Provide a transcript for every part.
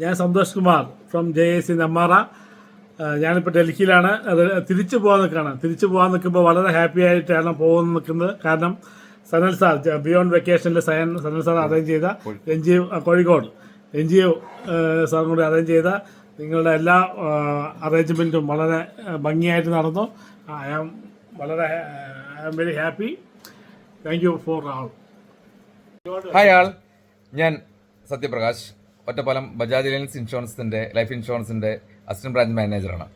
ഞാൻ Santhosh Kumar from JAC Nemmara. ഞാനിപ്പോൾ ഡൽഹിയിലാണ്. അത് തിരിച്ചു പോകാൻ നിൽക്കുമ്പോൾ വളരെ ഹാപ്പി ആയിട്ടാണ് നിൽക്കുന്നത്. കാരണം സനൽ സാർ ബിയോണ്ട് വെക്കേഷനിൽ സനൽ സാർ അറേഞ്ച് ചെയ്ത NGO കോഴിക്കോട് NGO സാറും കൂടി അറേഞ്ച് ചെയ്ത നിങ്ങളുടെ എല്ലാ അറേഞ്ച്മെൻറ്റും വളരെ ഭംഗിയായിട്ട് നടന്നു. I am very happy. Thank you for all. Hi all, ഞാൻ സത്യപ്രകാശ്, ഒറ്റപ്പാലം ബജാജ് അലയൻസ് ലൈഫ് ഇൻഷുറൻസിൻ്റെ അസിസ്റ്റന്റ് ബ്രാഞ്ച് മാനേജറാണ്.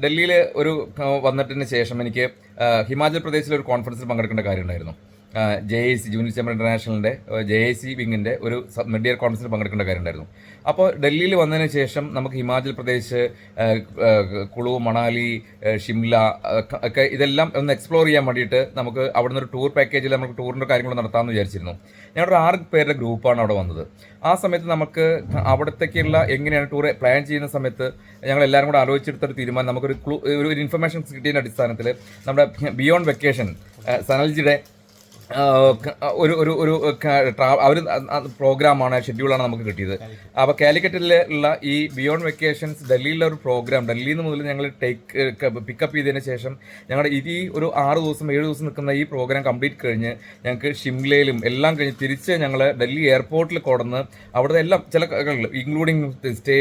ഡൽഹിയിൽ വന്നിട്ടതിന് ശേഷം എനിക്ക് ഹിമാചൽ പ്രദേശിലെ ഒരു കോൺഫറൻസിൽ പങ്കെടുക്കേണ്ട കാര്യമുണ്ടായിരുന്നു. JAC ജൂനിയർ ചേംബർ ഇൻ്റർനാഷണലിൻ്റെ JAC വിങ്ങിൻ്റെ ഒരു മിഡ് ഇയർ കോൺഫറൻസിൽ പങ്കെടുക്കേണ്ട കാര്യമുണ്ടായിരുന്നു. അപ്പോൾ ഡൽഹിയിൽ വന്നതിന് ശേഷം നമുക്ക് ഹിമാചൽ പ്രദേശ്, കുളു, മണാലി, ഷിംല ഒക്കെ ഇതെല്ലാം ഒന്ന് എക്സ്പ്ലോർ ചെയ്യാൻ വേണ്ടിയിട്ട് നമുക്ക് അവിടെ നിന്ന് ഒരു ടൂർ പാക്കേജിൽ നമുക്ക് ടൂറിൻ്റെ കാര്യങ്ങൾ നടത്താമെന്ന് വിചാരിച്ചിരുന്നു. ഞങ്ങളുടെ 6 പേരുടെ ഗ്രൂപ്പാണ് അവിടെ വന്നത്. ആ സമയത്ത് നമുക്ക് അവിടത്തേക്കുള്ള എങ്ങനെയാണ് ടൂർ പ്ലാൻ ചെയ്യുന്ന സമയത്ത് ഞങ്ങൾ എല്ലാവരും കൂടെ ആലോചിച്ചെടുത്തൊരു തീരുമാനം, നമുക്കൊരു ഒരു ഇൻഫർമേഷൻ കിട്ടിയതിൻ്റെ അടിസ്ഥാനത്തിൽ നമ്മുടെ ബിയോണ്ട് വെക്കേഷൻ സനൽജിയുടെ ഒരു പ്രോഗ്രാമാണ്, ഷെഡ്യൂളാണ് നമുക്ക് കിട്ടിയത്. അപ്പോൾ കാലിക്കറ്റിലുള്ള ഈ ബിയോണ്ട് വെക്കേഷൻസ് ഡൽഹിയിലെ ഒരു പ്രോഗ്രാം, ഡൽഹിയിൽ നിന്ന് മുതൽ ഞങ്ങൾ പിക്കപ്പ് ചെയ്തതിന് ശേഷം ഞങ്ങളുടെ ഈ ഒരു 6 ദിവസം 7 ദിവസം നിൽക്കുന്ന ഈ പ്രോഗ്രാം കംപ്ലീറ്റ് കഴിഞ്ഞ് ഞങ്ങൾക്ക് ഷിംലയിലും എല്ലാം കഴിഞ്ഞ് തിരിച്ച് ഞങ്ങൾ ഡൽഹി എയർപോർട്ടിൽ കൊണ്ടുവന്ന് അവിടുത്തെ എല്ലാം ചില ഇൻക്ലൂഡിങ് സ്റ്റേ,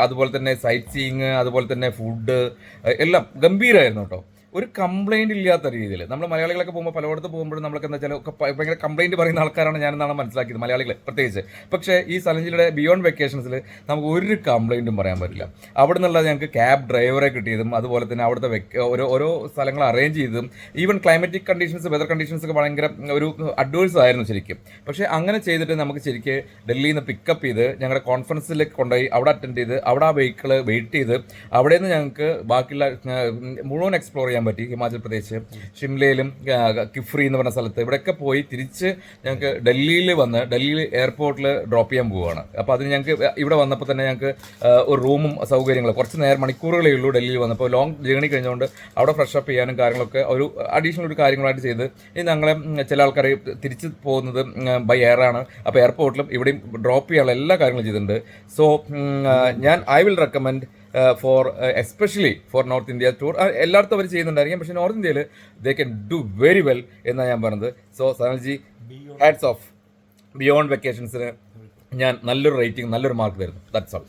അതുപോലെ തന്നെ സൈറ്റ് സീയിങ്, അതുപോലെ തന്നെ ഫുഡ് എല്ലാം ഗംഭീരമായിരുന്നു കേട്ടോ. ഒരു കംപ്ലൈൻറ്റ് ഇല്ലാത്ത രീതിയിൽ നമ്മൾ മലയാളികളൊക്കെ പോകുമ്പോൾ പലയിടത്ത് പോകുമ്പോഴും നമ്മളൊക്കെ എന്താ വെച്ചാൽ ഭയങ്കര കംപ്ലൈൻറ്റ് പറയുന്ന ആൾക്കാരാണ് ഞാനെന്നാണ് മനസ്സിലാക്കിയത്, മലയാളികൾ പ്രത്യേകിച്ച്. പക്ഷേ ഈ സലഞ്ചിയുടെ ബിയോണ്ട് വെക്കേഷൻസിൽ നമുക്ക് ഒരു കംപ്ലൈൻറ്റും പറയാൻ പറ്റില്ല. അവിടെ നിന്നുള്ള ഞങ്ങൾക്ക് ക്യാബ് ഡ്രൈവറെ കിട്ടിയതും അതുപോലെ തന്നെ അവിടുത്തെ ഓരോ സ്ഥലങ്ങൾ അറേഞ്ച് ചെയ്തതും even climatic conditions, weather conditions ഒക്കെ ഭയങ്കര ഒരു അഡ്വേഴ്സ് ആയിരുന്നു ശരിക്കും. പക്ഷേ അങ്ങനെ ചെയ്തിട്ട് നമുക്ക് ശരിക്കും ഡൽഹിയിൽ നിന്ന് പിക്കപ്പ് ചെയ്ത് ഞങ്ങളുടെ കോൺഫറൻസിലേക്ക് കൊണ്ടുപോയി അവിടെ അറ്റൻഡ് ചെയ്ത് അവിടെ ആ വെഹിക്കിൾ വെയിറ്റ് ചെയ്ത് അവിടെ നിന്ന് ഞങ്ങൾക്ക് ബാക്കിയുള്ള മുഴുവൻ എക്സ്പ്ലോർ ചെയ്യാൻ പറ്റി. ഹിമാചൽ പ്രദേശ്, ഷിംലയിലും കിഫ്രി എന്ന് പറഞ്ഞ സ്ഥലത്ത് ഇവിടെയൊക്കെ പോയി തിരിച്ച് ഞങ്ങൾക്ക് ഡൽഹിയിൽ എയർപോർട്ടിൽ ഡ്രോപ്പ് ചെയ്യാൻ പോവുകയാണ്. അപ്പോൾ അതിന് ഞങ്ങൾക്ക് ഇവിടെ വന്നപ്പോൾ തന്നെ ഞങ്ങൾക്ക് ഒരു റൂമും സൗകര്യങ്ങളും കുറച്ച് മണിക്കൂറുകളേ ഉള്ളൂ ഡൽഹിയിൽ വന്നപ്പോൾ. ലോങ് ജേണി കഴിഞ്ഞുകൊണ്ട് അവിടെ ഫ്രഷപ്പ് ചെയ്യാനും കാര്യങ്ങളൊക്കെ ഒരു അഡീഷണൽ ഒരു കാര്യങ്ങളായിട്ട് ചെയ്ത് ഇനി ഞങ്ങളെ ചില ആൾക്കാർ തിരിച്ച് പോകുന്നത് ബൈ എയറാണ്. അപ്പോൾ എയർപോർട്ടിലും ഇവിടെയും ഡ്രോപ്പ് ചെയ്യാനുള്ള എല്ലാ കാര്യങ്ങളും ചെയ്തിട്ടുണ്ട്. So I will recommend especially for north India tour. എല്ലായിടത്തും അവർ ചെയ്യുന്നുണ്ടായിരിക്കും, പക്ഷേ നോർത്ത് ഇന്ത്യയിൽ they can do very well എന്നാണ് ഞാൻ പറഞ്ഞത്. So Sanalji, hats off. Beyond വെക്കേഷൻസിന് ഞാൻ നല്ലൊരു റേറ്റിംഗ്, നല്ലൊരു മാർക്ക് തരുന്നു. That's all.